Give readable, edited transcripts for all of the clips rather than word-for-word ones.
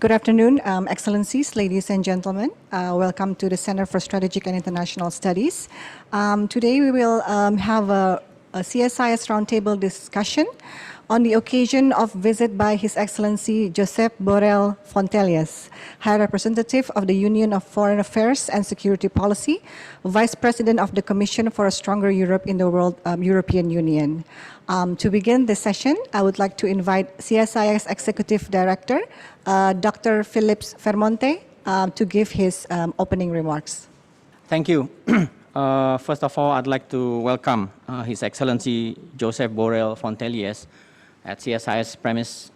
Good afternoon, Excellencies, ladies and gentlemen. Welcome to the Center for Strategic and International Studies. Today we will have a CSIS roundtable discussion on the occasion of visit by His Excellency Josep Borell Fontelles, High Representative of the Union of Foreign Affairs and Security Policy, Vice President of the Commission for a Stronger Europe in the World European Union. To begin this session, I would like to invite CSIS Executive Director, Dr. Philips Vermonte, to give his opening remarks. Thank you. First of all, I'd like to welcome His Excellency Josep Borell Fontelles at CSIS premise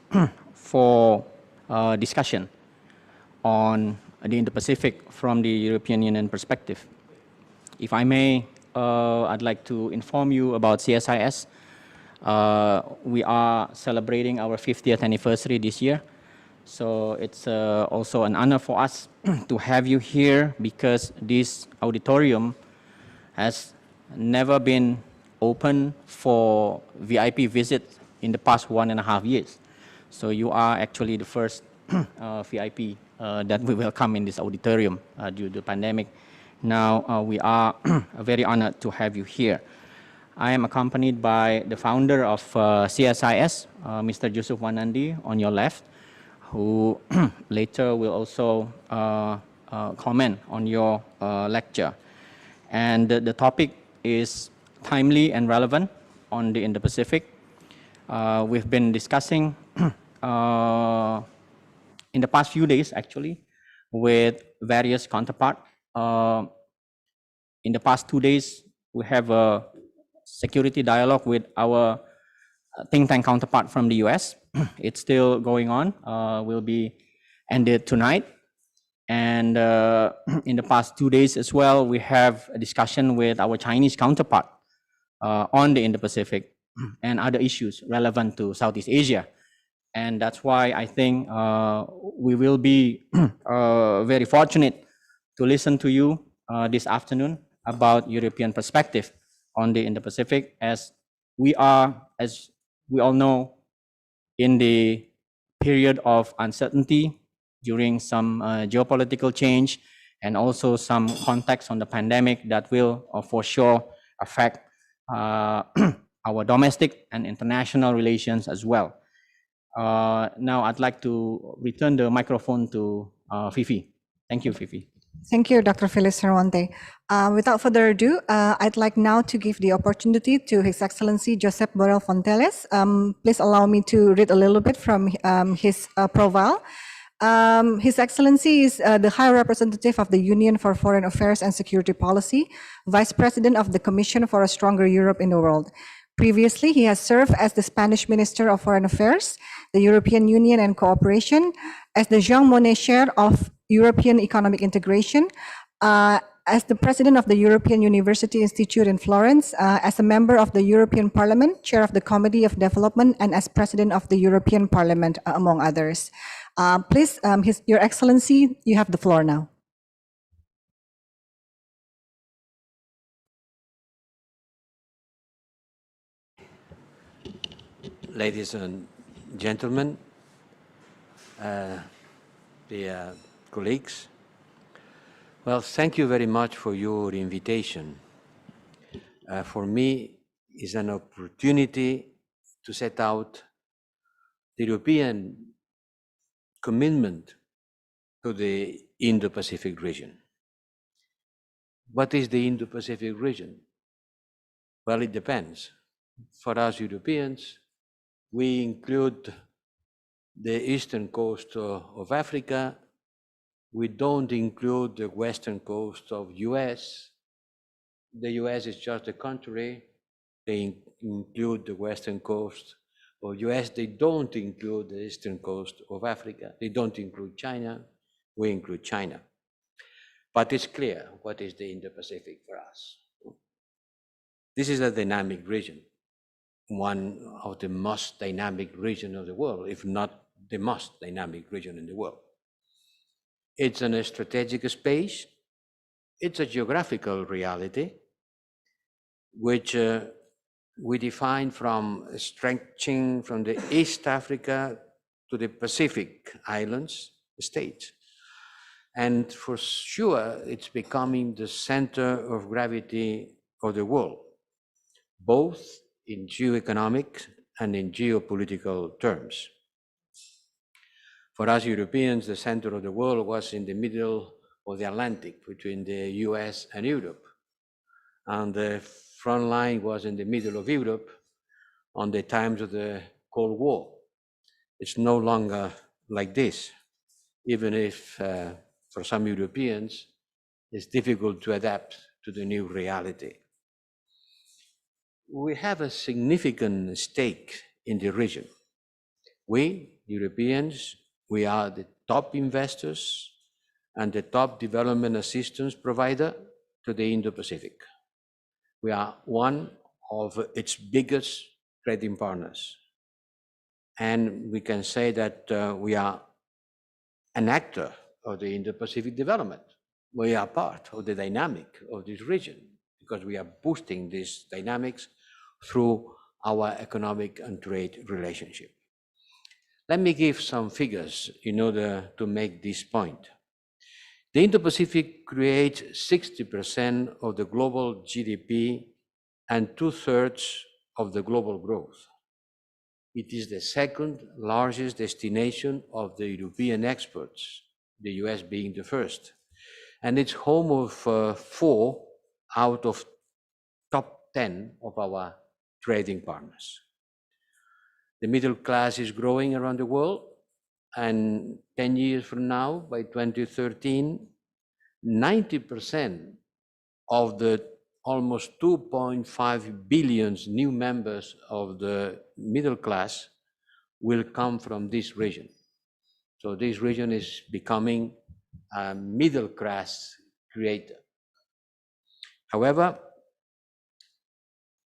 for discussion on the Indo-Pacific from the European Union perspective. If I may, I'd like to inform you about CSIS. We are celebrating our 50th anniversary this year. So it's also an honor for us to have you here because this auditorium has never been open for VIP visits in the past 1.5 years. So you are actually the first VIP that we welcome in this auditorium due to the pandemic. Now we are very honored to have you here. I am accompanied by the founder of CSIS, Mr. Josep Wanandi, on your left, who later will also comment on your lecture. And the topic is timely and relevant on the Indo-Pacific. We've been discussing in the past few days, actually, with various counterparts. In the past 2 days, we have a security dialogue with our think tank counterpart from the US. It's still going on, will be ended tonight. And in the past 2 days as well, we have a discussion with our Chinese counterpart on the Indo-Pacific and other issues relevant to Southeast Asia. And that's why I think we will be very fortunate to listen to you this afternoon about European perspective on the Indo-Pacific, as we are, as we all know, in the period of uncertainty during some geopolitical change and also some context on the pandemic that will for sure affect our domestic and international relations as well. Now I'd like to return the microphone to Fifi. Thank you, Fifi. Thank you, Dr. Philips Vermonte. Without further ado, I'd like now to give the opportunity to His Excellency Josep Borell Fontelles. Please allow me to read a little bit from his profile. His Excellency is the High Representative of the Union for Foreign Affairs and Security Policy, Vice President of the Commission for a Stronger Europe in the World. Previously, he has served as the Spanish Minister of Foreign Affairs, the European Union and Cooperation, as the Jean Monnet Chair of European Economic Integration, as the President of the European University Institute in Florence, as a member of the European Parliament, Chair of the Committee of Development, and as President of the European Parliament, among others. Please, Your Excellency, you have the floor now. Ladies and gentlemen, dear colleagues, well, thank you very much for your invitation. For me, it's an opportunity to set out the European commitment to the Indo-Pacific region. What is the Indo-Pacific region? Well, it depends. For us Europeans, we include the eastern coast of Africa. We don't include the western coast of US. The US is just a country. They include the western coast of US. They don't include the eastern coast of Africa. They don't include China. We include China. But it's clear what is the Indo-Pacific for us. This is a dynamic region, one of the most dynamic regions of the world, if not the most dynamic region in the world. It's a strategic space. It's a geographical reality, which we define from stretching from the East Africa to the Pacific Islands, states. And for sure, it's becoming the center of gravity of the world, both in geoeconomic and in geopolitical terms. For us Europeans, the center of the world was in the middle of the Atlantic, between the US and Europe. And the front line was in the middle of Europe on the times of the Cold War. It's no longer like this, even if for some Europeans, it's difficult to adapt to the new reality. We have a significant stake in the region. We, Europeans, we are the top investors and the top development assistance provider to the Indo-Pacific. We are one of its biggest trading partners. And we can say that we are an actor of the Indo-Pacific development. We are part of the dynamic of this region because we are boosting these dynamics through our economic and trade relationship. Let me give some figures in order to make this point. The Indo-Pacific creates 60% of the global GDP and 2/3 of the global growth. It is the second largest destination of the European exports, the US being the first. And it's home of 4 out of top 10 of our trading partners. The middle class is growing around the world, and 10 years from now, by 2013, 90% of the almost 2.5 billion new members of the middle class will come from this region. So this region is becoming a middle class creator. However,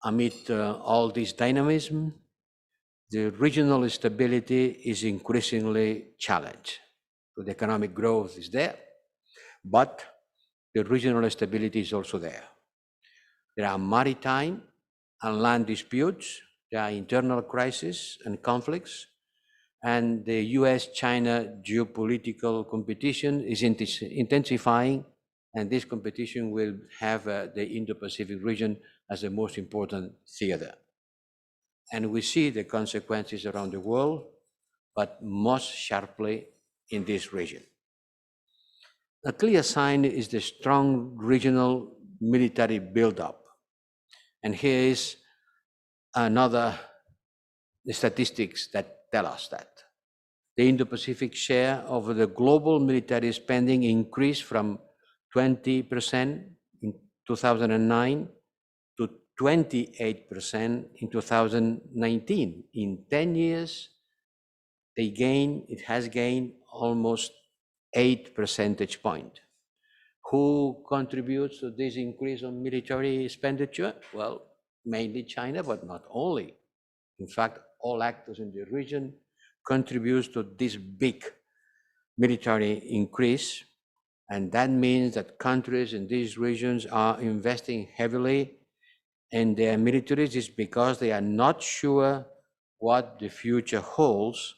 amid all this dynamism, the regional stability is increasingly challenged. So the economic growth is there, but the regional stability is also there. There are maritime and land disputes, there are internal crises and conflicts, and the US-China geopolitical competition is intensifying, and this competition will have the Indo-Pacific region as the most important theater. And we see the consequences around the world, but most sharply in this region. A clear sign is the strong regional military buildup. And here is another statistics that tell us that. The Indo-Pacific share of the global military spending increased from 20% in 2009 to 28% in 2019. In 10 years, it has gained almost 8 percentage points. Who contributes to this increase of military expenditure? Well, mainly China, but not only. In fact, all actors in the region contribute to this big military increase. And that means that countries in these regions are investing heavily in their militaries is because they are not sure what the future holds.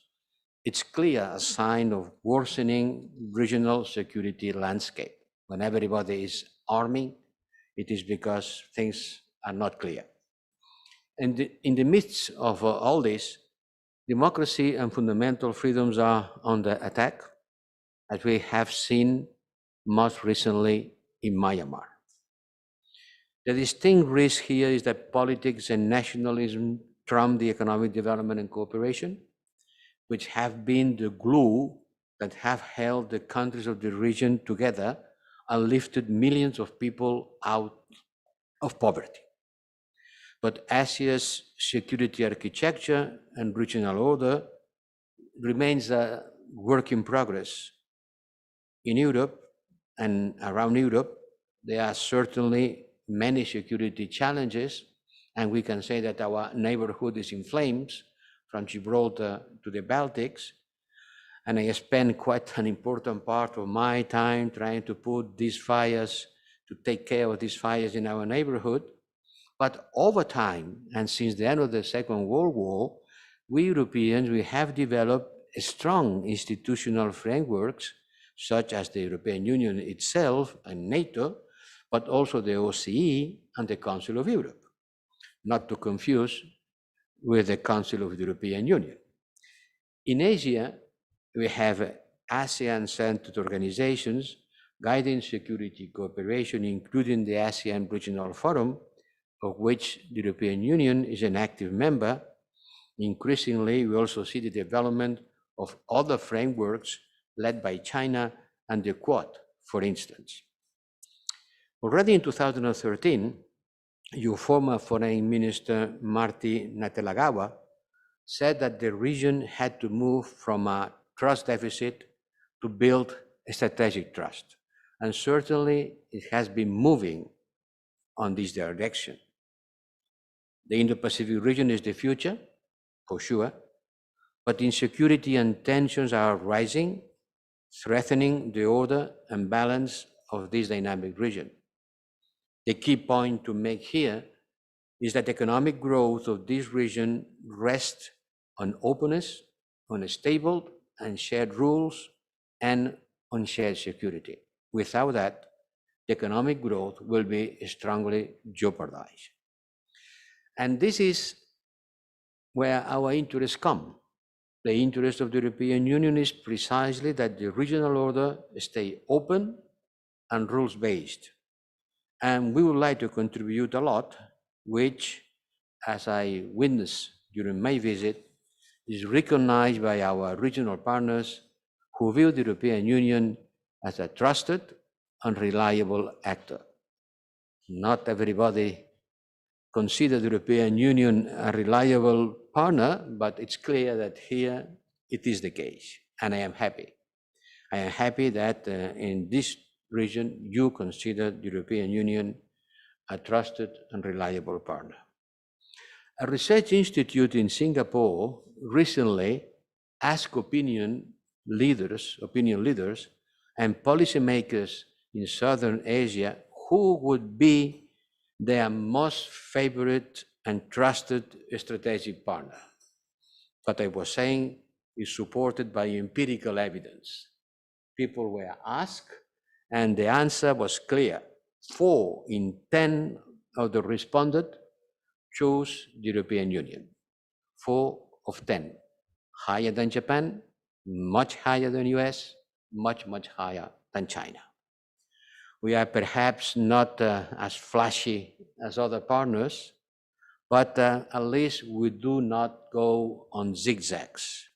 It's clear a sign of worsening regional security landscape. When everybody is arming, it is because things are not clear. And in the midst of all this, democracy and fundamental freedoms are under attack, as we have seen most recently in Myanmar. The distinct risk here is that politics and nationalism trump the economic development and cooperation, which have been the glue that have held the countries of the region together and lifted millions of people out of poverty. But Asia's security architecture and regional order remains a work in progress. In Europe and around Europe, there are certainly many security challenges, and we can say that our neighborhood is in flames, from Gibraltar to the Baltics. And I spent quite an important part of my time trying to put these fires, to take care of these fires in our neighborhood. But over time, and since the end of the Second World War, we Europeans, we have developed strong institutional frameworks, such as the European Union itself and NATO, but also the OSCE and the Council of Europe, not to confuse with the Council of the European Union. In Asia, we have ASEAN-centered organizations guiding security cooperation, including the ASEAN Regional Forum, of which the European Union is an active member. Increasingly, we also see the development of other frameworks led by China and the Quad, for instance. Already in 2013, your former Foreign Minister, Marty Natalegawa, said that the region had to move from a trust deficit to build a strategic trust. And certainly it has been moving on this direction. The Indo-Pacific region is the future, for sure, but insecurity and tensions are rising, threatening the order and balance of this dynamic region. The key point to make here is that economic growth of this region rests on openness, on stable and shared rules, and on shared security. Without that, the economic growth will be strongly jeopardized. And this is where our interests come. The interest of the European Union is precisely that the regional order stay open and rules-based. And we would like to contribute a lot, which, as I witnessed during my visit, is recognized by our regional partners who view the European Union as a trusted and reliable actor. Not everybody considers the European Union a reliable partner, but it's clear that here it is the case, and I am happy. I am happy that in this region you consider the European Union a trusted and reliable partner. A research institute in Singapore recently asked opinion leaders and policymakers in Southern Asia who would be their most favorite and trusted strategic partner. What I was saying is supported by empirical evidence. People were asked, and the answer was clear. 4 in 10 of the respondents chose the European Union. 4 of 10, higher than Japan, much higher than US, much, much higher than China. We are perhaps not as flashy as other partners, but at least we do not go on zigzags.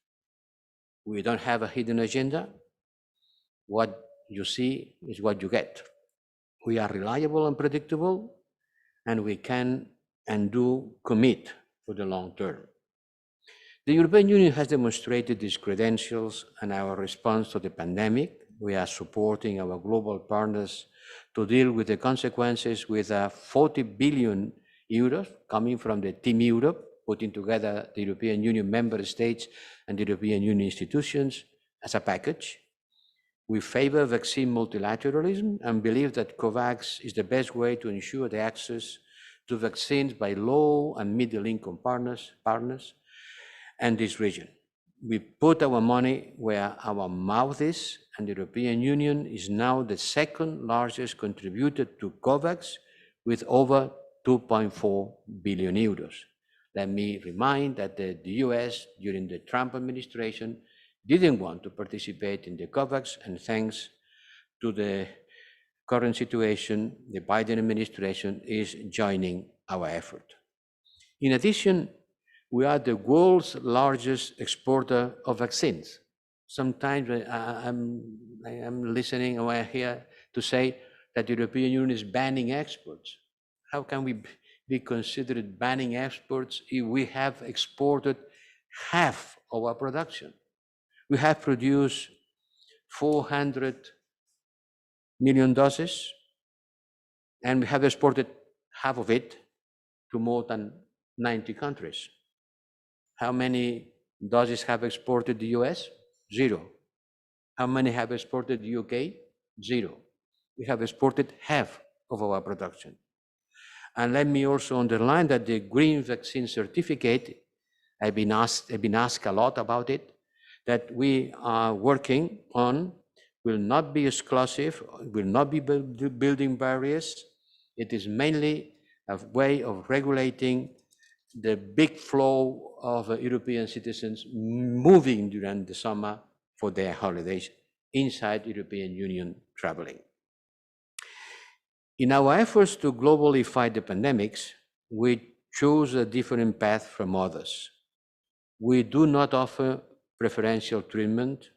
We don't have a hidden agenda. What you see is what you get. We are reliable and predictable, and we can and do commit for the long term. The European Union has demonstrated these credentials and our response to the pandemic. We are supporting our global partners to deal with the consequences with 40 billion euros coming from the Team Europe, putting together the European Union member states and the European Union institutions as a package. We favor vaccine multilateralism and believe that COVAX is the best way to ensure the access to vaccines by low and middle income partners and this region. We put our money where our mouth is, and the European Union is now the second largest contributor to COVAX with over 2.4 billion euros. Let me remind that the US, during the Trump administration, didn't want to participate in the COVAX, and thanks to the current situation, the Biden administration is joining our effort. In addition, we are the world's largest exporter of vaccines. Sometimes I am listening or I hear to say that the European Union is banning exports. How can we be considered banning exports if we have exported half of our production? We have produced 400 million doses, and we have exported half of it to more than 90 countries. How many doses have exported the US? 0. How many have exported the UK? 0. We have exported half of our production. And let me also underline that the green vaccine certificate, I've been asked a lot about it. that we are working on will not be exclusive, will not be building barriers. It is mainly a way of regulating the big flow of European citizens moving during the summer for their holidays inside European Union traveling. In our efforts to globally fight the pandemics, we chose a different path from others. We do not offer preferential treatment,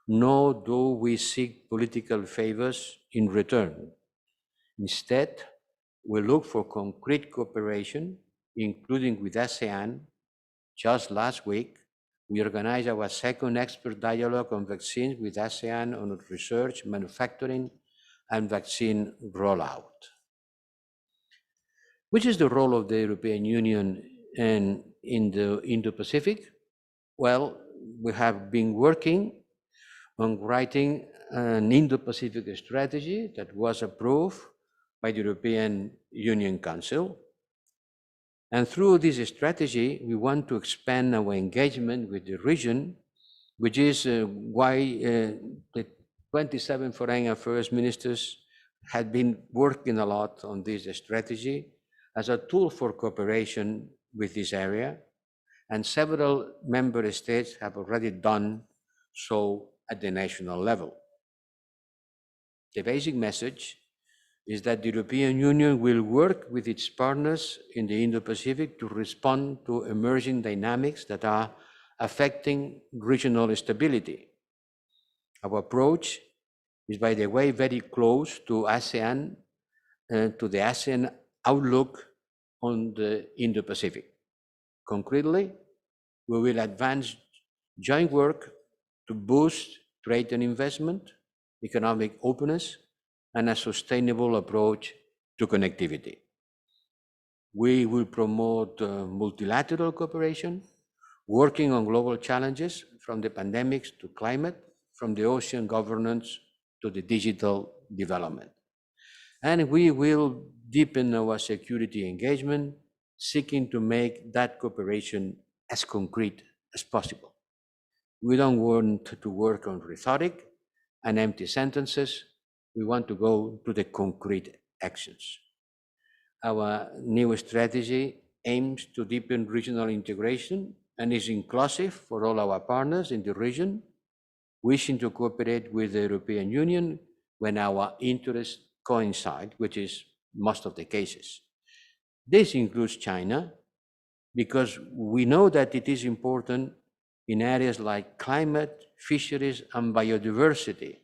nor do we seek political favors in return. Instead, we look for concrete cooperation, including with ASEAN. Just last week, we organized our second expert dialogue on vaccines with ASEAN on research, manufacturing, and vaccine rollout. Which is the role of the European Union in the Indo-Pacific? Well, we have been working on writing an Indo-Pacific strategy that was approved by the European Union Council. And through this strategy, we want to expand our engagement with the region, which is why the 27 foreign affairs ministers had been working a lot on this strategy as a tool for cooperation with this area. And several member states have already done so at the national level. The basic message is that the European Union will work with its partners in the Indo-Pacific to respond to emerging dynamics that are affecting regional stability. Our approach is, by the way, very close to ASEAN, to the ASEAN outlook on the Indo-Pacific. Concretely, we will advance joint work to boost trade and investment, economic openness, and a sustainable approach to connectivity. We will promote multilateral cooperation, working on global challenges from the pandemics to climate, from the ocean governance to the digital development. And we will deepen our security engagement, seeking to make that cooperation as concrete as possible. We don't want to work on rhetoric and empty sentences. We want to go to the concrete actions. Our new strategy aims to deepen regional integration and is inclusive for all our partners in the region, wishing to cooperate with the European Union when our interests coincide, which is most of the cases. This includes China, because we know that it is important in areas like climate, fisheries, and biodiversity.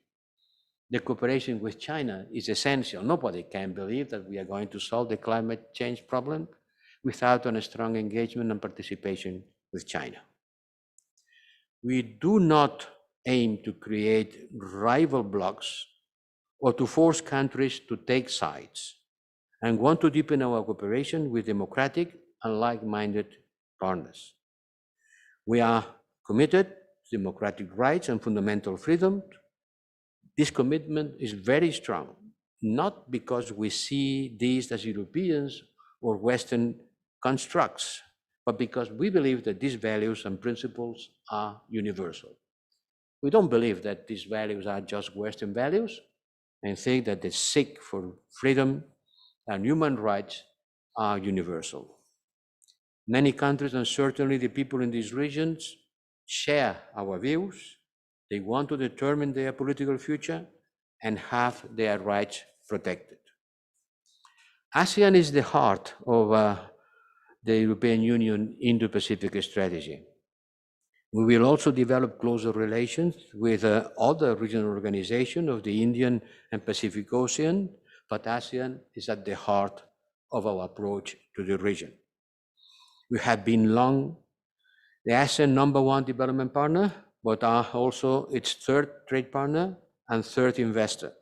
The cooperation with China is essential. Nobody can believe that we are going to solve the climate change problem without a strong engagement and participation with China. We do not aim to create rival blocs or to force countries to take sides, and want to deepen our cooperation with democratic and like-minded partners. We are committed to democratic rights and fundamental freedom. This commitment is very strong, not because we see these as Europeans or Western constructs, but because we believe that these values and principles are universal. We don't believe that these values are just Western values, and think that the seek for freedom and human rights are universal. Many countries, and certainly the people in these regions, share our views. They want to determine their political future and have their rights protected. ASEAN is the heart of the European Union Indo-Pacific strategy. We will also develop closer relations with other regional organizations of the Indian and Pacific Ocean, but ASEAN is at the heart of our approach to the region. We have been long the ASEAN #1 development partner, but are also its third trade partner and third investor.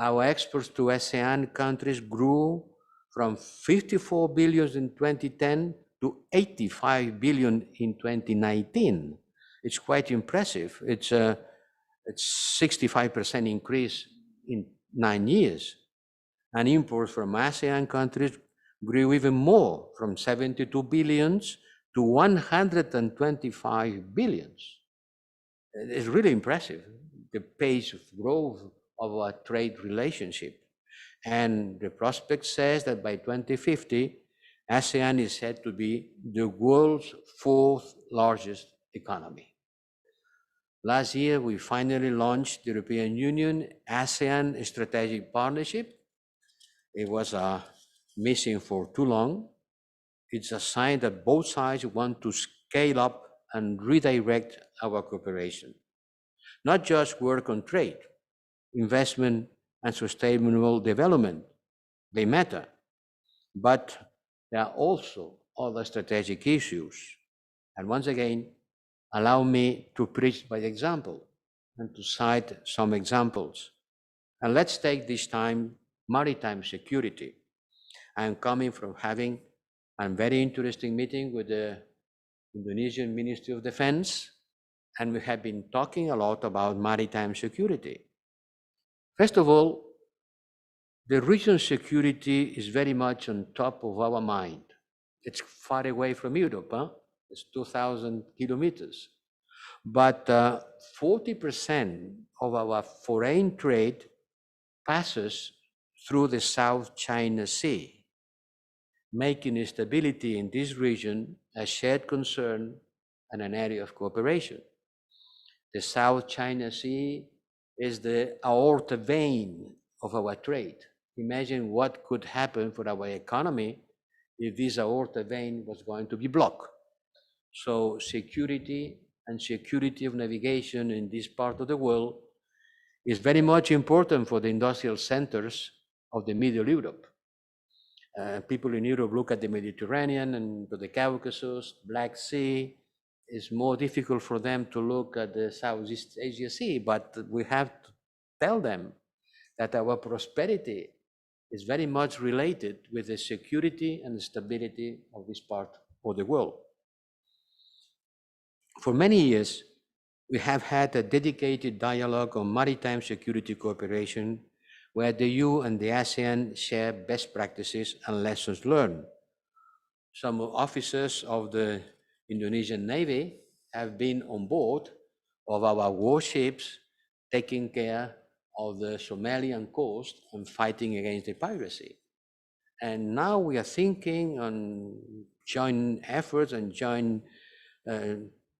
Our exports to ASEAN countries grew from 54 billion in 2010 to 85 billion in 2019. It's quite impressive. It's a 65% increase in 9 years. And imports from ASEAN countries grew even more, from 72 billions to 125 billions. It's really impressive, the pace of growth of our trade relationship. And the prospect says that by 2050, ASEAN is said to be the world's fourth largest economy. Last year, we finally launched the European Union ASEAN Strategic Partnership. It was missing for too long. It's a sign that both sides want to scale up and redirect our cooperation. Not just work on trade, investment, and sustainable development. They matter. But there are also other strategic issues. And once again, allow me to preach by example and to cite some examples. And let's take this time maritime security. I'm coming from having a very interesting meeting with the Indonesian Ministry of Defense, and we have been talking a lot about maritime security. First of all, the region's security is very much on top of our mind. It's far away from Europe, It's 2,000 kilometers. But 40% of our foreign trade passes through the South China Sea, making stability in this region a shared concern and an area of cooperation. The South China Sea is the aorta vein of our trade. Imagine what could happen for our economy if this aorta vein was going to be blocked. So security and security of navigation in this part of the world is very much important for the industrial centers of the Middle Europe. People in Europe look at the Mediterranean and to the Caucasus, Black Sea. It's more difficult for them to look at the Southeast Asia Sea, but we have to tell them that our prosperity is very much related with the security and stability of this part of the world. For many years, we have had a dedicated dialogue on maritime security cooperation where the EU and the ASEAN share best practices and lessons learned. Some officers of the Indonesian Navy have been on board of our warships taking care of the Somalian coast and fighting against the piracy. And now we are thinking on joint efforts and joint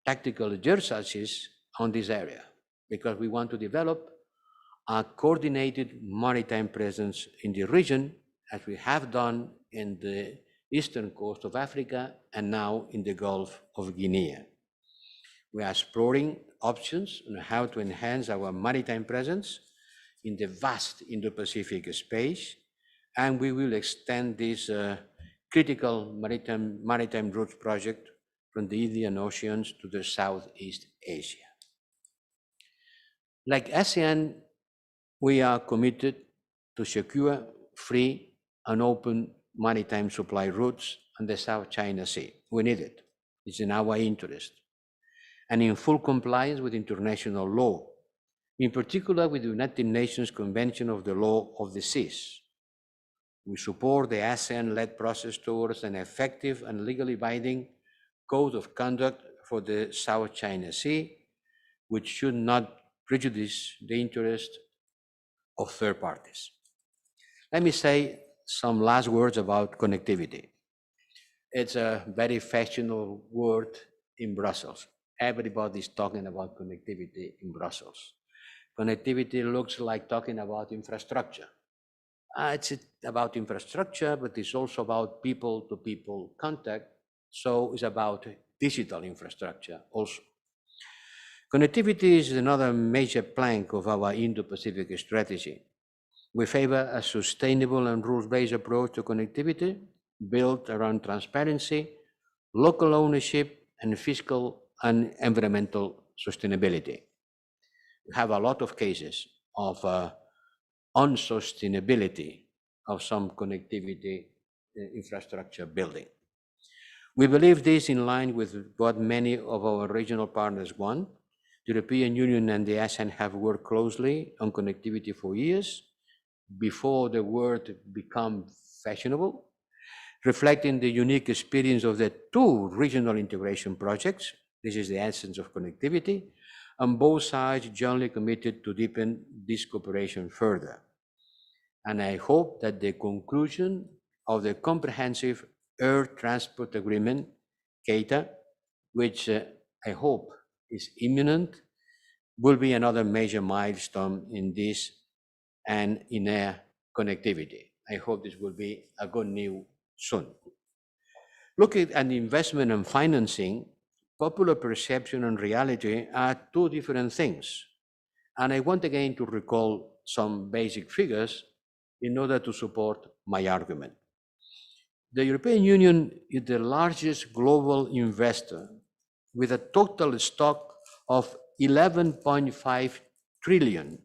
tactical exercises on this area, because we want to develop a coordinated maritime presence in the region, as we have done in the eastern coast of Africa and now in the Gulf of Guinea. We are exploring options on how to enhance our maritime presence in the vast Indo-Pacific space, and we will extend this critical maritime routes project from the Indian Oceans to the Southeast Asia. Like ASEAN, we are committed to secure, free, and open maritime supply routes on the South China Sea. We need it. It's in our interest. And in full compliance with international law, in particular with the United Nations Convention of the Law of the Seas. We support the ASEAN-led process towards an effective and legally binding code of conduct for the South China Sea, which should not prejudice the interest of third parties. Let me say some last words about connectivity. It's a very fashionable word in Brussels. Everybody's talking about connectivity in Brussels. Connectivity looks like talking about infrastructure. It's about infrastructure, but it's also about people-to-people contact. So it's about digital infrastructure also. Connectivity is another major plank of our Indo-Pacific strategy. We favor a sustainable and rules-based approach to connectivity built around transparency, local ownership, and fiscal and environmental sustainability. We have a lot of cases of unsustainability of some connectivity infrastructure building. We believe this in line with what many of our regional partners want. The European Union and the ASEAN have worked closely on connectivity for years before the word became fashionable, reflecting the unique experience of the two regional integration projects. This is the essence of connectivity, and both sides jointly committed to deepen this cooperation further. And I hope that the conclusion of the Comprehensive Air Transport Agreement, CETA, which I hope is imminent, will be another major milestone in this and in air connectivity. I hope this will be a good news soon. Looking at investment and financing, popular perception and reality are two different things. And I want again to recall some basic figures in order to support my argument. The European Union is the largest global investor with a total stock of 11.5 trillion.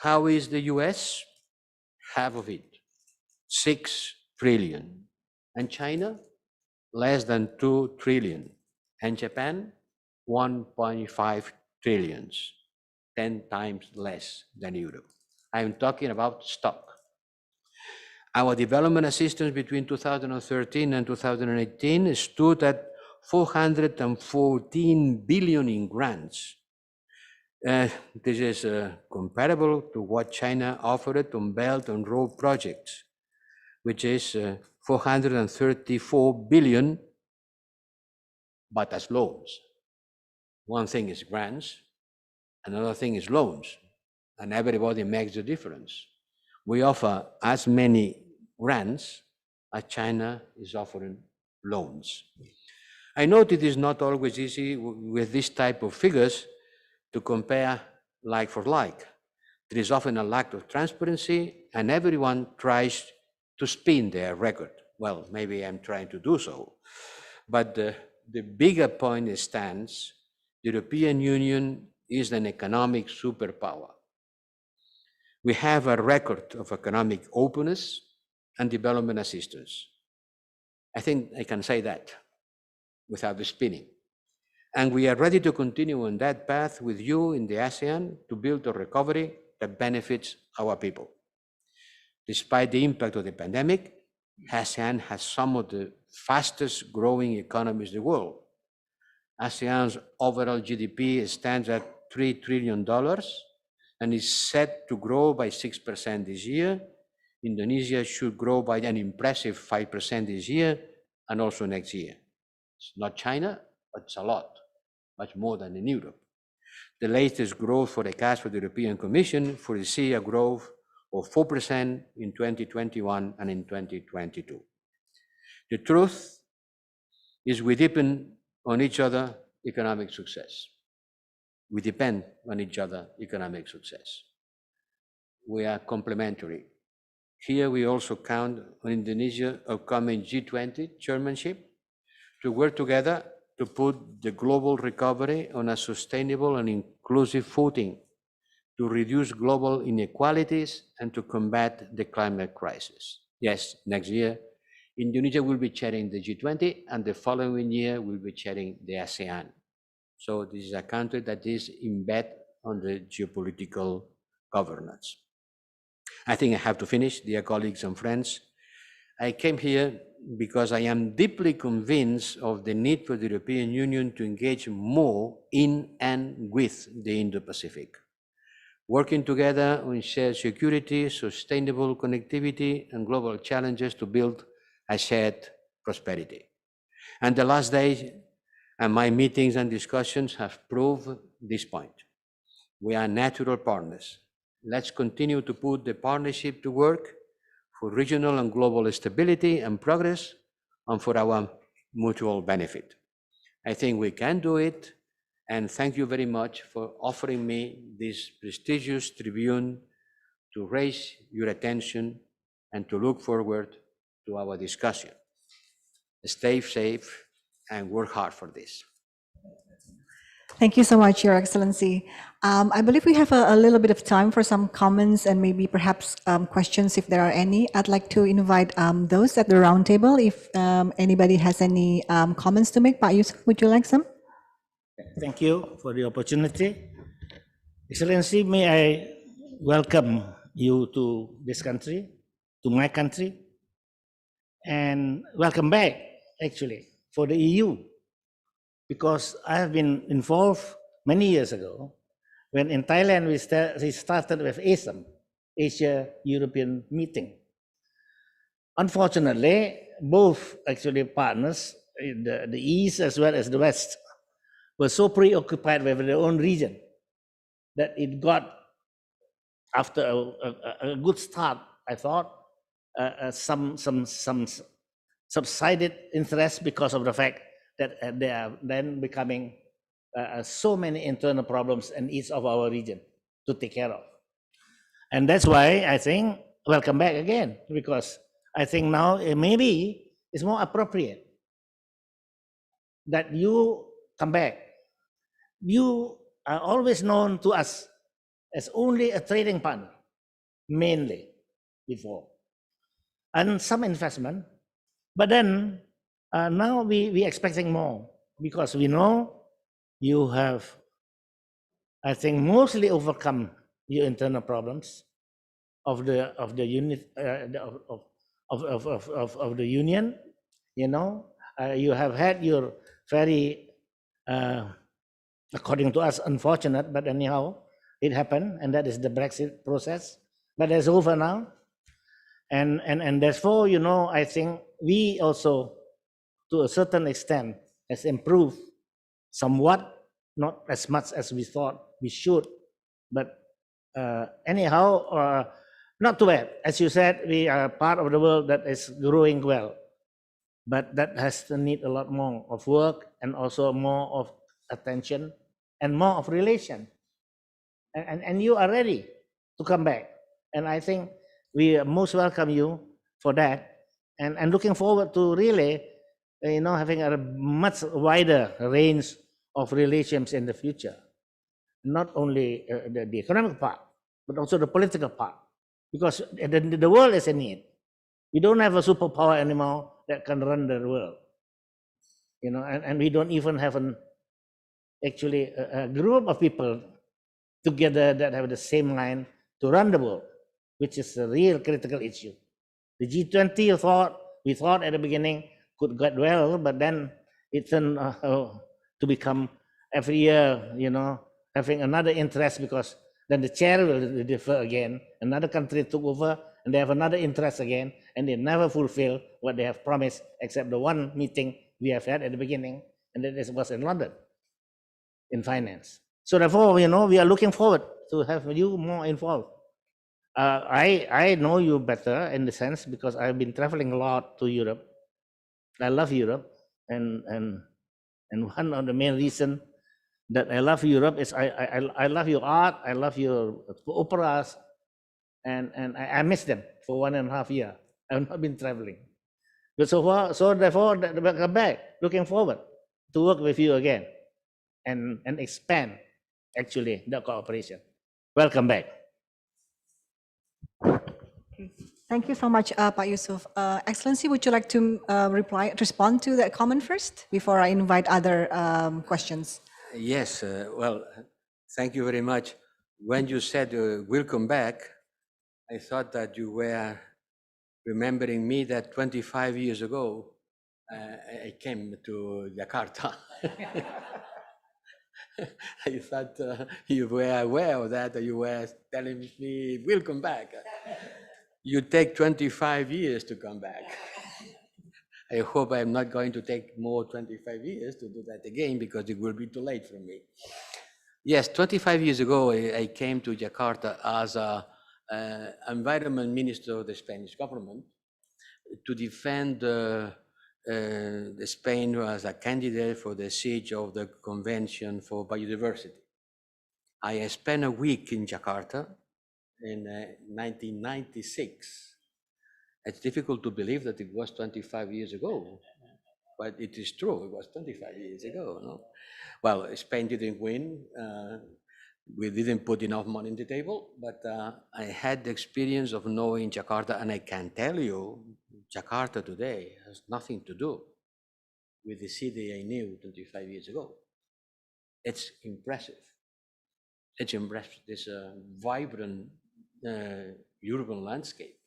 How is the US? Half of it, 6 trillion. And China? Less than 2 trillion. And Japan? 1.5 trillions, 10 times less than Europe. I'm talking about stock. Our development assistance between 2013 and 2018 stood at 414 billion in grants. This is comparable to what China offered on Belt and Road projects, which is 434 billion, but as loans. One thing is grants, another thing is loans, and everybody makes the difference. We offer as many grants as China is offering loans. I note it is not always easy with this type of figures to compare like for like. There is often a lack of transparency, and everyone tries to spin their record. Well, maybe I'm trying to do so. But the bigger point stands, the European Union is an economic superpower. We have a record of economic openness and development assistance. I think I can say that without the spinning. And we are ready to continue on that path with you in the ASEAN to build a recovery that benefits our people. Despite the impact of the pandemic, ASEAN has some of the fastest growing economies in the world. ASEAN's overall GDP stands at $3 trillion and is set to grow by 6% this year. Indonesia should grow by an impressive 5% this year and also next year. It's not China, but it's a lot, much more than in Europe. The latest growth forecast for the European Commission foresee a growth of 4% in 2021 and in 2022. The truth is we depend on each other economic success. We depend on each other economic success. We are complementary. Here we also count on Indonesia's upcoming G20 chairmanship to work together to put the global recovery on a sustainable and inclusive footing, to reduce global inequalities and to combat the climate crisis. Yes, next year, Indonesia will be chairing the G20 and the following year will be chairing the ASEAN. So this is a country that is in bed on the geopolitical governance. I think I have to finish, dear colleagues and friends. I came here because I am deeply convinced of the need for the European Union to engage more in and with the Indo-Pacific, working together on shared security, sustainable connectivity, and global challenges to build a shared prosperity. And the last days and my meetings and discussions have proved this point. We are natural partners. Let's continue to put the partnership to work for regional and global stability and progress, and for our mutual benefit. I think we can do it, and thank you very much for offering me this prestigious tribune to raise your attention and to look forward to our discussion. Stay safe and work hard for this. Thank you so much, Your Excellency. I believe we have a little bit of time for some comments and maybe perhaps questions if there are any. I'd like to invite those at the roundtable if anybody has any comments to make. Pak Yusuf, would you like some? Thank you for the opportunity. Excellency, may I welcome you to this country, to my country, and welcome back, actually, for the EU, because I have been involved many years ago, when in Thailand we started with ASEM, Asia-European meeting. Unfortunately, both actually partners, the East as well as the West, were so preoccupied with their own region that it got, after a good start, I thought, some subsided interest because of the fact that there are then becoming so many internal problems in each of our region to take care of. And that's why I think, welcome back again, because I think now maybe it's more appropriate that you come back. You are always known to us as only a trading partner, mainly before, and some investment. But then now we expecting more, because we know you have, I think, mostly overcome your internal problems of the unit of the union. You know, you have had your very, according to us, unfortunate, but anyhow, it happened, and that is the Brexit process. But it's over now, and therefore, you know, I think we also, to a certain extent, has improved somewhat, not as much as we thought we should, but anyhow, not too bad. As you said, we are part of the world that is growing well, but that has to need a lot more of work, and also more of attention, and more of relation. And you are ready to come back, and I think we most welcome you for that, and looking forward to really, you know, having a much wider range of relations in the future, not only the economic part, but also the political part, because the world is in need. We don't have a superpower anymore that can run the world, you know, and we don't even have actually a group of people together that have the same line to run the world, which is a real critical issue. The G20 we thought at the beginning could get well, but then it turned to become every year, you know, having another interest, because then the chair will differ again. Another country took over, and they have another interest again, and they never fulfill what they have promised, except the one meeting we have had at the beginning, and that was in London, in finance. So therefore, you know, we are looking forward to have you more involved. I know you better in the sense, because I've been traveling a lot to Europe. I love Europe, and one of the main reasons that I love Europe is I love your art, I love your operas, and I miss them for 1.5 years. I've not been traveling, but so therefore, come back. Looking forward to work with you again, and expand actually the cooperation. Welcome back. Thank you so much, Pak Yusuf. Excellency, would you like to respond to that comment first before I invite other questions? Yes, well, thank you very much. When you said welcome back, I thought that you were remembering me that 25 years ago, I came to Jakarta. I thought you were aware of that, you were telling me, welcome back. You take 25 years to come back. I hope I'm not going to take more 25 years to do that again, because it will be too late for me. Yes, 25 years ago, I came to Jakarta as an environment minister of the Spanish government to defend Spain as a candidate for the siege of the Convention for Biodiversity. I spent a week in Jakarta in 1996. It's difficult to believe that it was 25 years ago, but it is true, it was 25 years ago. No? Well, Spain didn't win. We didn't put enough money on the table, but I had the experience of knowing Jakarta, and I can tell you, Jakarta today has nothing to do with the city I knew 25 years ago. It's impressive. It's impressive. This vibrant urban landscape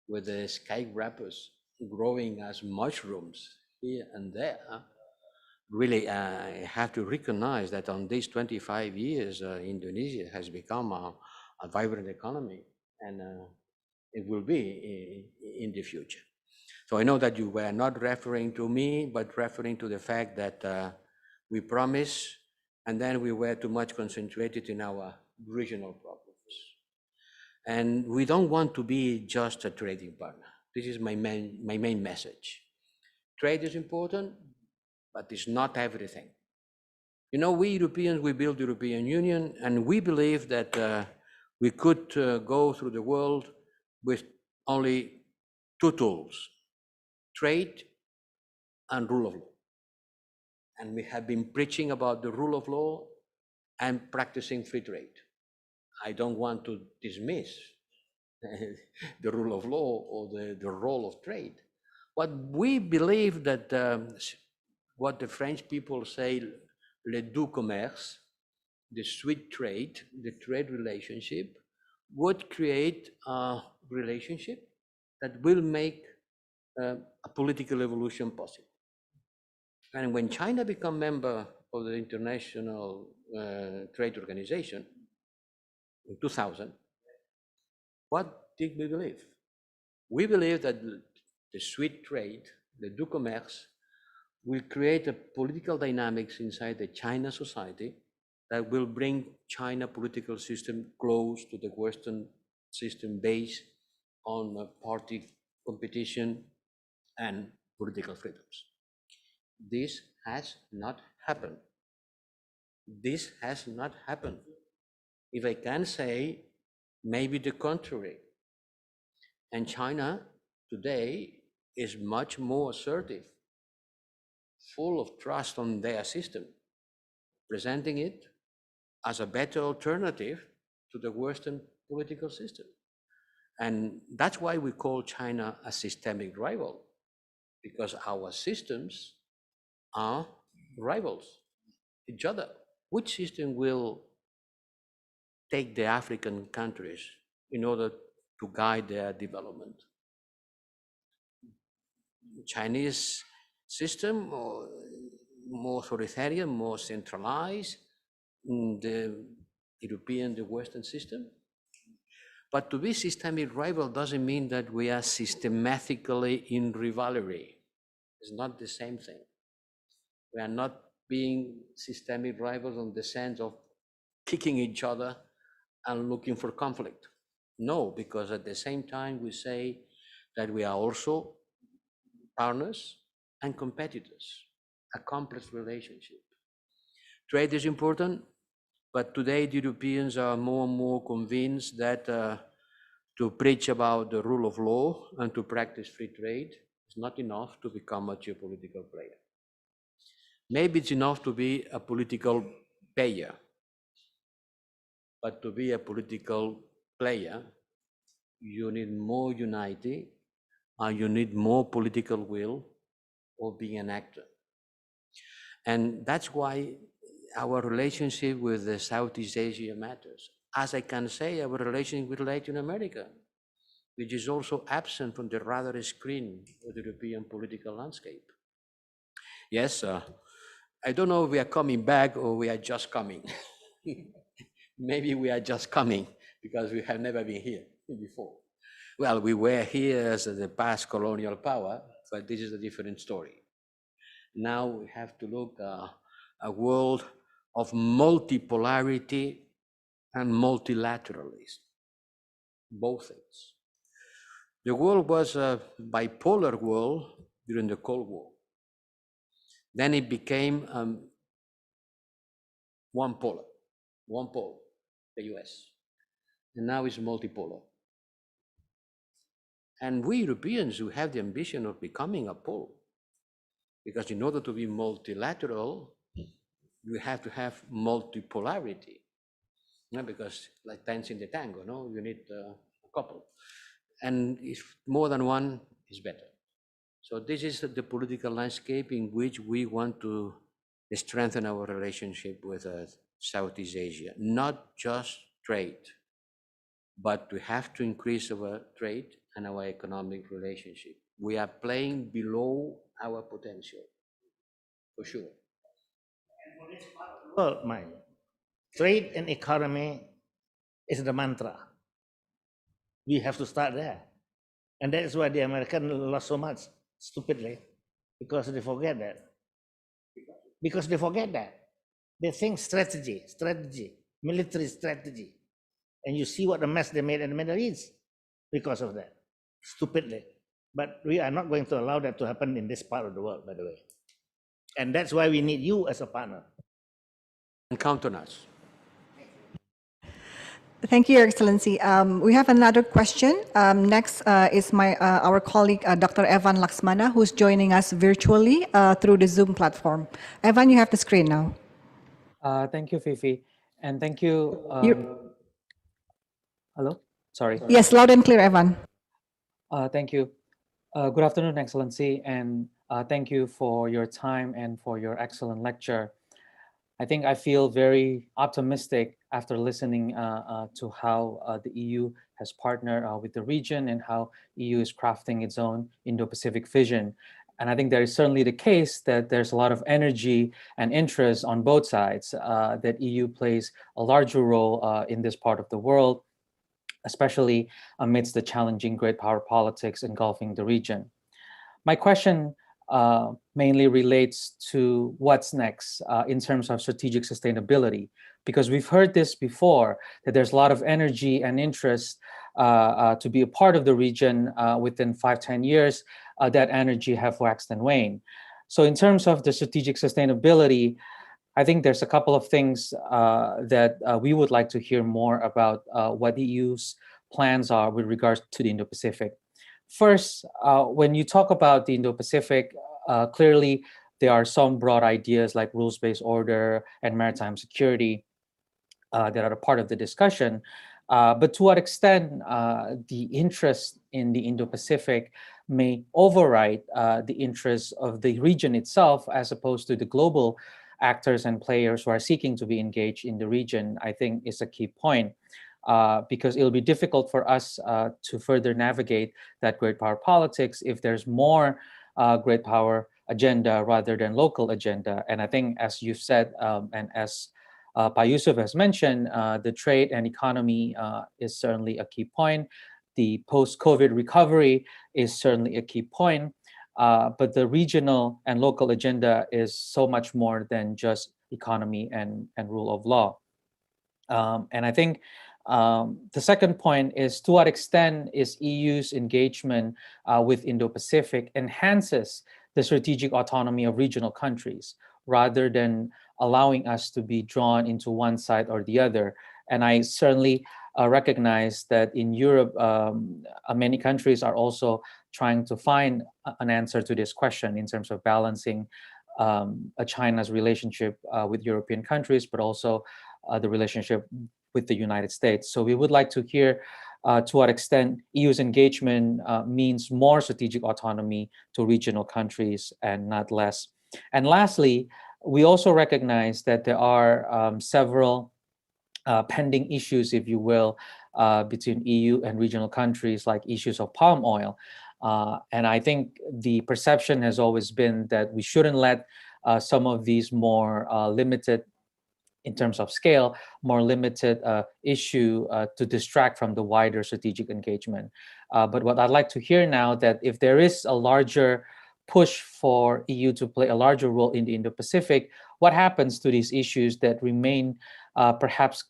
with the skyscrapers growing as mushrooms here and there. really have to recognize that on these 25 years, Indonesia has become a vibrant economy, and it will be in the future. So I know that you were not referring to me, but referring to the fact that we promised, and then we were too much concentrated in our regional problems. And we don't want to be just a trading partner. This is my main message. Trade is important, but it's not everything. You know, we Europeans, we built the European Union, and we believe that we could go through the world with only two tools: trade and rule of law. And we have been preaching about the rule of law and practicing free trade. I don't want to dismiss the rule of law or the role of trade. But we believe that what the French people say, le doux commerce, the sweet trade, the trade relationship, would create a relationship that will make a political evolution possible. And when China became member of the International Trade Organization in 2000, what did we believe? We believe that the sweet trade, the doux commerce, will create a political dynamics inside the China society that will bring China political system close to the Western system based on party competition and political freedoms. This has not happened. This has not happened. If I can say, maybe the contrary. And China today is much more assertive, full of trust on their system, presenting it as a better alternative to the Western political system. And that's why we call China a systemic rival, because our systems are rivals, each other. Which system will take the African countries in order to guide their development? Chinese system, or more authoritarian, more centralized, the European, the Western system? But to be systemic rival doesn't mean that we are systematically in rivalry. It's not the same thing. We are not being systemic rivals in the sense of kicking each other and looking for conflict. No, because at the same time we say that we are also partners and competitors, a complex relationship. Trade is important, but today the Europeans are more and more convinced that to preach about the rule of law and to practice free trade is not enough to become a geopolitical player. Maybe it's enough to be a political payer, but to be a political player, you need more unity, and you need more political will of being an actor. And that's why our relationship with the Southeast Asia matters. As I can say, our relationship with Latin America, which is also absent from the radar screen of the European political landscape. Yes, I don't know if we are coming back or we are just coming. Maybe we are just coming because we have never been here before. Well, we were here as the past colonial power, but this is a different story. Now we have to look at a world of multipolarity and multilateralism, both things. The world was a bipolar world during the Cold War. Then it became one pole, the US. And now it's multipolar. And we Europeans who have the ambition of becoming a pole, because in order to be multilateral, you have to have multipolarity. No, because like dancing the tango, no, you need a couple. And if more than one is better. So this is the political landscape in which we want to strengthen our relationship with Southeast Asia, not just trade, but we have to increase our trade and our economic relationship. We are playing below our potential, for sure. Well, my trade and economy is the mantra. We have to start there. And that is why the Americans lost so much, stupidly, because they forget that. Because they forget that. They think strategy, military strategy. And you see what a mess they made in the Middle East because of that, stupidly. But we are not going to allow that to happen in this part of the world, by the way. And that's why we need you as a partner. And count on us. Thank you, Your Excellency. We have another question. Next is our colleague, Dr. Evan Laksmana, who's joining us virtually through the Zoom platform. Evan, you have the screen now. Thank you, Fifi. And thank you. Hello? Sorry. Yes, loud and clear, Evan. Thank you. Good afternoon, Excellency, and thank you for your time and for your excellent lecture. I think I feel very optimistic after listening to how the EU has partnered with the region and how EU is crafting its own Indo-Pacific vision. And I think that is certainly the case that there's a lot of energy and interest on both sides, that EU plays a larger role in this part of the world, especially amidst the challenging great power politics engulfing the region. My question mainly relates to what's next in terms of strategic sustainability, because we've heard this before, that there's a lot of energy and interest to be a part of the region within 5-10 years. That energy have waxed and waned. So in terms of the strategic sustainability, I think there's a couple of things that we would like to hear more about what the EU's plans are with regards to the Indo-Pacific. First, when you talk about the Indo-Pacific, clearly there are some broad ideas like rules-based order and maritime security that are a part of the discussion. But to what extent the interest in the Indo-Pacific may override the interests of the region itself as opposed to the global actors and players who are seeking to be engaged in the region, I think is a key point. Because it'll be difficult for us to further navigate that great power politics if there's more great power agenda rather than local agenda. And I think, as you've said, and as Pa Yusuf has mentioned, the trade and economy is certainly a key point. The post-COVID recovery is certainly a key point. But the regional and local agenda is so much more than just economy and rule of law. And I think the second point is, to what extent is EU's engagement with Indo-Pacific enhances the strategic autonomy of regional countries rather than allowing us to be drawn into one side or the other. And I certainly recognize that in Europe, many countries are also trying to find an answer to this question in terms of balancing China's relationship with European countries, but also the relationship with the United States. So we would like to hear to what extent EU's engagement means more strategic autonomy to regional countries and not less. And lastly, we also recognize that there are several pending issues, if you will, between EU and regional countries, like issues of palm oil. And I think the perception has always been that we shouldn't let some of these more limited, in terms of scale, more limited issue to distract from the wider strategic engagement. But what I'd like to hear now, that if there is a larger push for EU to play a larger role in the Indo-Pacific, what happens to these issues that remain perhaps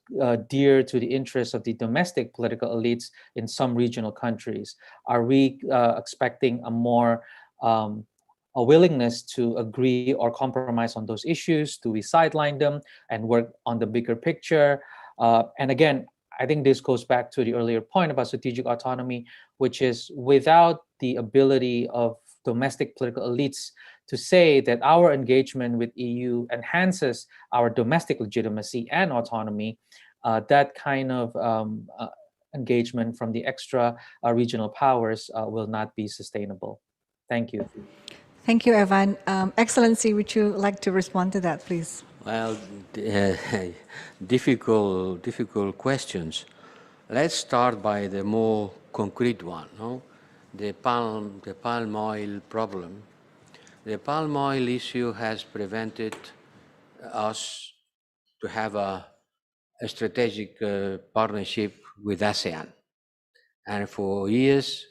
dear to the interests of the domestic political elites in some regional countries? Are we expecting a more a willingness to agree or compromise on those issues? Do we sideline them and work on the bigger picture? And again, I think this goes back to the earlier point about strategic autonomy, which is without the ability of domestic political elites to say that our engagement with EU enhances our domestic legitimacy and autonomy, that kind of engagement from the extra regional powers will not be sustainable. Thank you. Thank you, Evan. Excellency, would you like to respond to that, please? Well, difficult questions. Let's start by the more concrete one, no? The palm oil problem. The palm oil issue has prevented us to have a strategic partnership with ASEAN. And for years,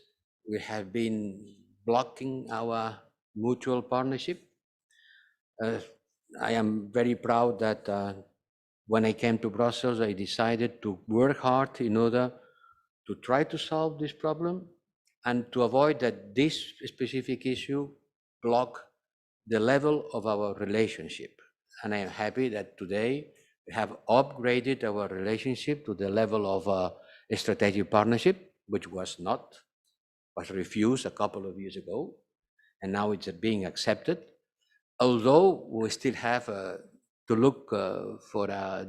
we have been blocking our mutual partnership. I am very proud that when I came to Brussels, I decided to work hard in order to try to solve this problem and to avoid that this specific issue block the level of our relationship. And I am happy that today we have upgraded our relationship to the level of a strategic partnership, which was refused a couple of years ago, and now it's being accepted. Although we still have to look for a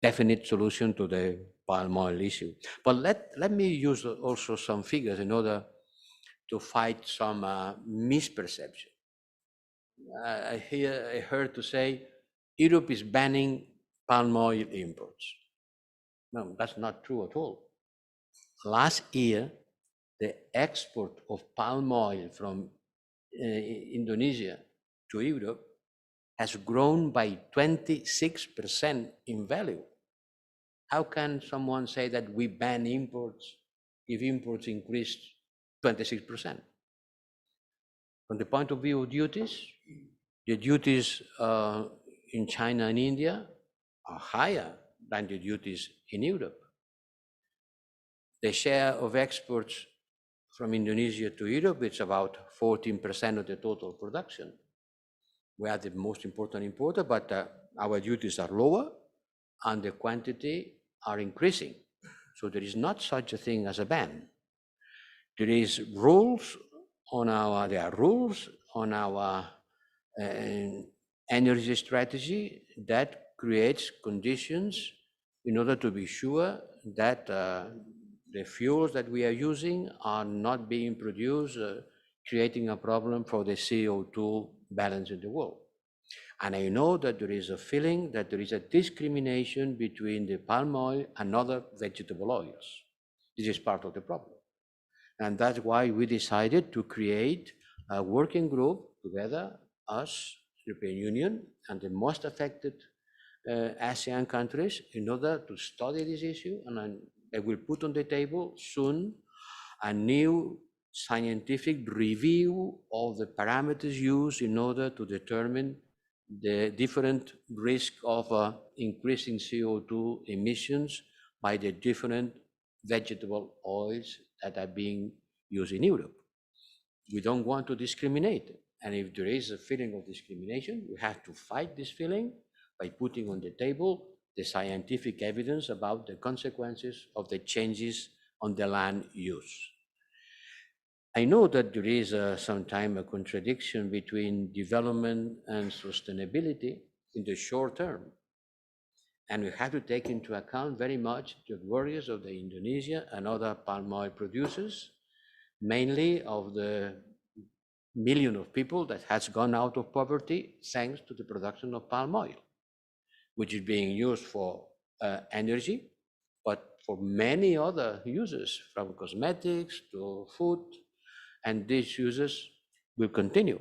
definite solution to the palm oil issue. But let me use also some figures in order to fight some misperception. I heard to say Europe is banning palm oil imports. No, that's not true at all. Last year, the export of palm oil from Indonesia to Europe has grown by 26% in value. How can someone say that we ban imports if imports increased 26%? From the point of view of duties, the duties in China and India are higher than the duties in Europe. The share of exports from Indonesia to Europe is about 14% of the total production. We are the most important importer, but our duties are lower and the quantity are increasing. So there is not such a thing as a ban. There are rules on our energy strategy that creates conditions in order to be sure that the fuels that we are using are not being produced, creating a problem for the CO2 balance in the world. And I know that there is a feeling that there is a discrimination between the palm oil and other vegetable oils. This is part of the problem. And that's why we decided to create a working group together, us, European Union, and the most affected ASEAN countries in order to study this issue. And I will put on the table soon a new scientific review of the parameters used in order to determine the different risk of increasing CO2 emissions by the different vegetable oils that are being used in Europe. We don't want to discriminate. And if there is a feeling of discrimination, we have to fight this feeling by putting on the table the scientific evidence about the consequences of the changes on the land use. I know that there is sometimes a contradiction between development and sustainability in the short term. And we have to take into account very much the worries of the Indonesia and other palm oil producers, mainly of the million of people that has gone out of poverty thanks to the production of palm oil, which is being used for energy, but for many other uses, from cosmetics to food, and these uses will continue.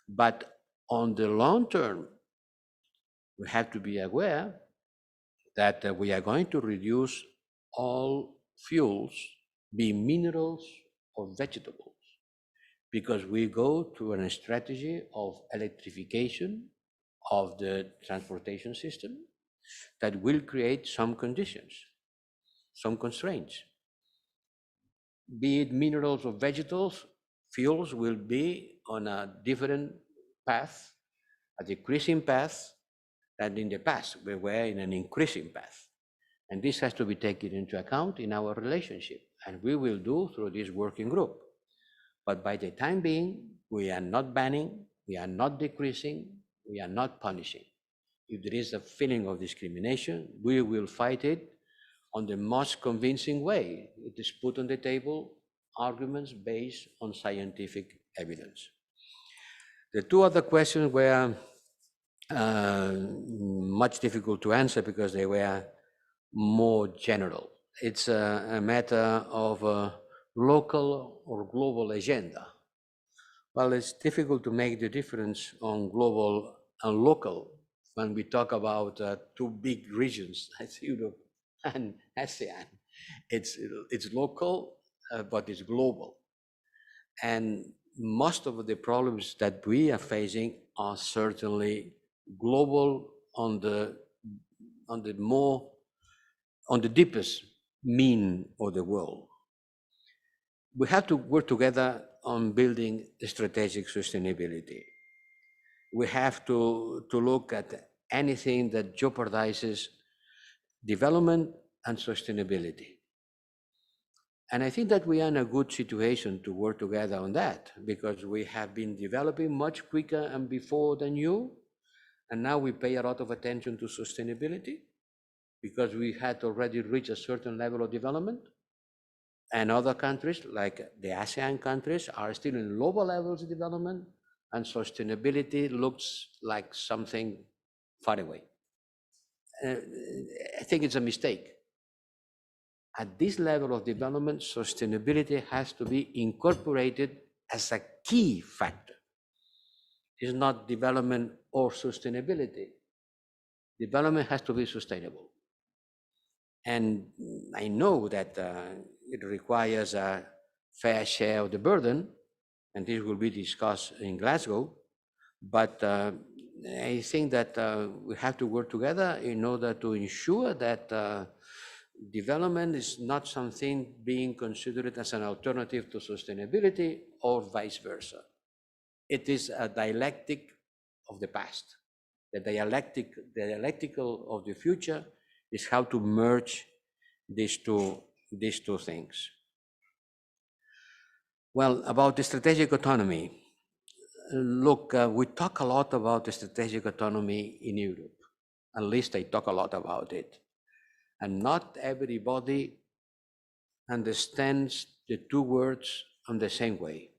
But on the long term, we have to be aware that we are going to reduce all fuels, be minerals or vegetables, because we go to a strategy of electrification of the transportation system that will create some conditions, some constraints. Be it minerals or vegetables, fuels will be on a different path, a decreasing path than in the past. We were in an increasing path. And this has to be taken into account in our relationship, and we will do through this working group. But by the time being, we are not banning, we are not decreasing, we are not punishing. If there is a feeling of discrimination, we will fight it on the most convincing way. It is put on the table arguments based on scientific evidence. The two other questions were much difficult to answer because they were more general. It's a matter of a local or global agenda. Well, it's difficult to make the difference on global and local when we talk about two big regions, that's Europe and ASEAN. It's local, but it's global. And most of the problems that we are facing are certainly global on the deepest mean of the world. We have to work together on building strategic sustainability. We have to look at anything that jeopardizes development and sustainability. And I think that we are in a good situation to work together on that, because we have been developing much quicker and before than you. And now we pay a lot of attention to sustainability because we had already reached a certain level of development. And other countries, like the ASEAN countries, are still in lower levels of development, and sustainability looks like something far away. I think it's a mistake. At this level of development, sustainability has to be incorporated as a key factor. It's not development or sustainability. Development has to be sustainable. And I know that it requires a fair share of the burden, and this will be discussed in Glasgow. But I think that we have to work together in order to ensure that development is not something being considered as an alternative to sustainability or vice versa. It is a dialectic of the past. The dialectical of the future is how to merge these two things. Well, about the strategic autonomy. Look, we talk a lot about the strategic autonomy in Europe. At least I talk a lot about it. And not everybody understands the two words in the same way.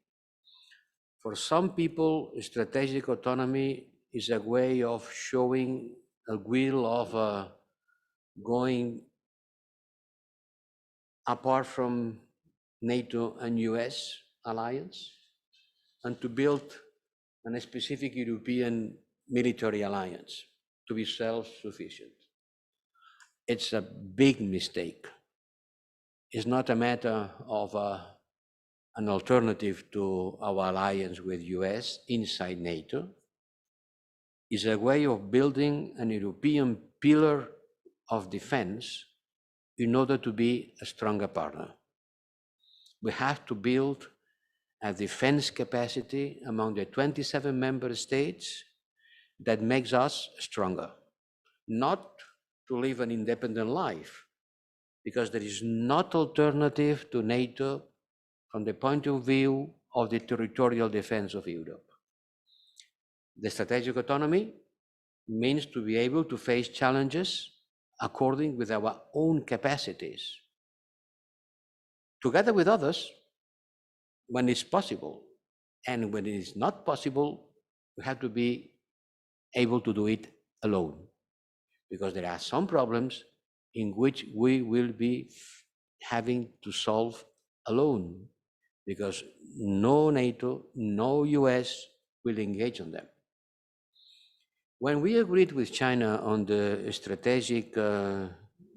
For some people, strategic autonomy is a way of showing a will of going apart from NATO and US alliance and to build a specific European military alliance to be self-sufficient. It's a big mistake. It's not a matter of an alternative to our alliance with US inside NATO. It's a way of building an European pillar of defense in order to be a stronger partner. We have to build a defense capacity among the 27 member states that makes us stronger, not to live an independent life, because there is not alternative to NATO from the point of view of the territorial defense of Europe. The strategic autonomy means to be able to face challenges according with our own capacities, together with others when it's possible. And when it is not possible, we have to be able to do it alone, because there are some problems in which we will be having to solve alone, because no NATO, no US will engage on them. When we agreed with China on the strategic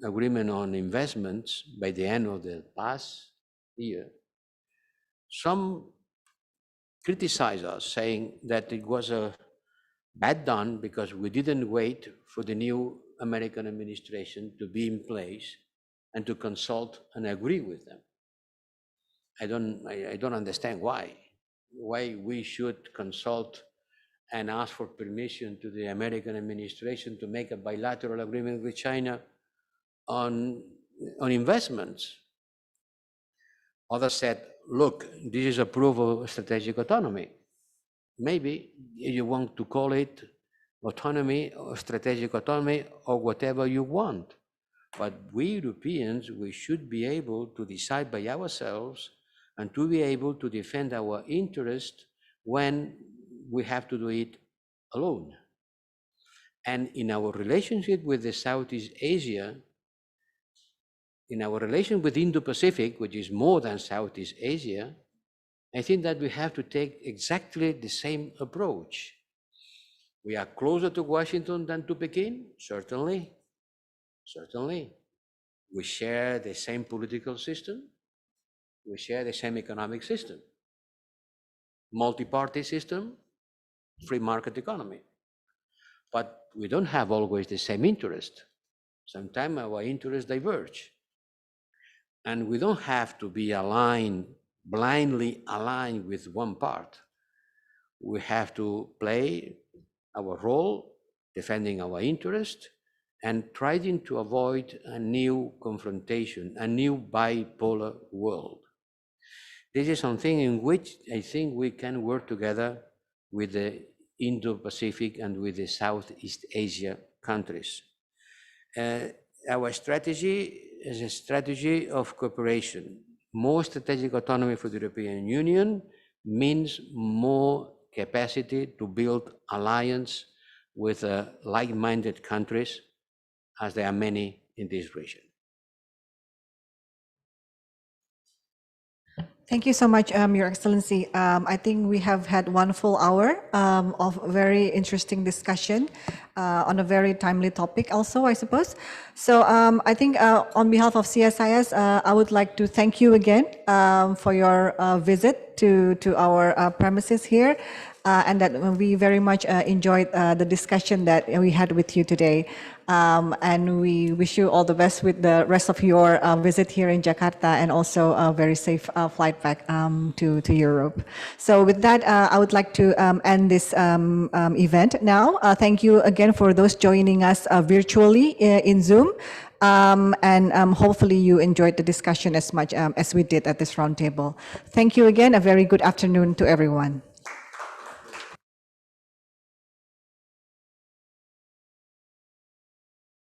agreement on investments by the end of the past year, some criticized us, saying that it was a bad done because we didn't wait for the new American administration to be in place and to consult and agree with them. I don't understand why we should consult and ask for permission to the American administration to make a bilateral agreement with China on investments. Others said, look, this is a proof of strategic autonomy. Maybe you want to call it autonomy or strategic autonomy or whatever you want. But we Europeans, we should be able to decide by ourselves and to be able to defend our interest when we have to do it alone. And in our relationship with the Southeast Asia, in our relation with Indo-Pacific, which is more than Southeast Asia, I think that we have to take exactly the same approach. We are closer to Washington than to Peking, certainly. Certainly. We share the same political system. We share the same economic system. Multi-party system, free market economy. But we don't have always the same interest. Sometimes our interests diverge. And we don't have to be aligned, blindly aligned with one part. We have to play our role, defending our interest, and trying to avoid a new confrontation, a new bipolar world. This is something in which I think we can work together with the Indo-Pacific and with the Southeast Asia countries. Our strategy is a strategy of cooperation. More strategic autonomy for the European Union means more capacity to build alliance with like-minded countries, as there are many in this region. Thank you so much, Your Excellency. I think we have had one full hour of very interesting discussion on a very timely topic also, I suppose. So I think on behalf of CSIS, I would like to thank you again for your visit to our premises here. And that we very much enjoyed the discussion that we had with you today. And we wish you all the best with the rest of your visit here in Jakarta, and also a very safe flight back to Europe. So with that, I would like to end this event now. Thank you again for those joining us virtually in Zoom. And hopefully you enjoyed the discussion as much as we did at this roundtable. Thank you again. A very good afternoon to everyone.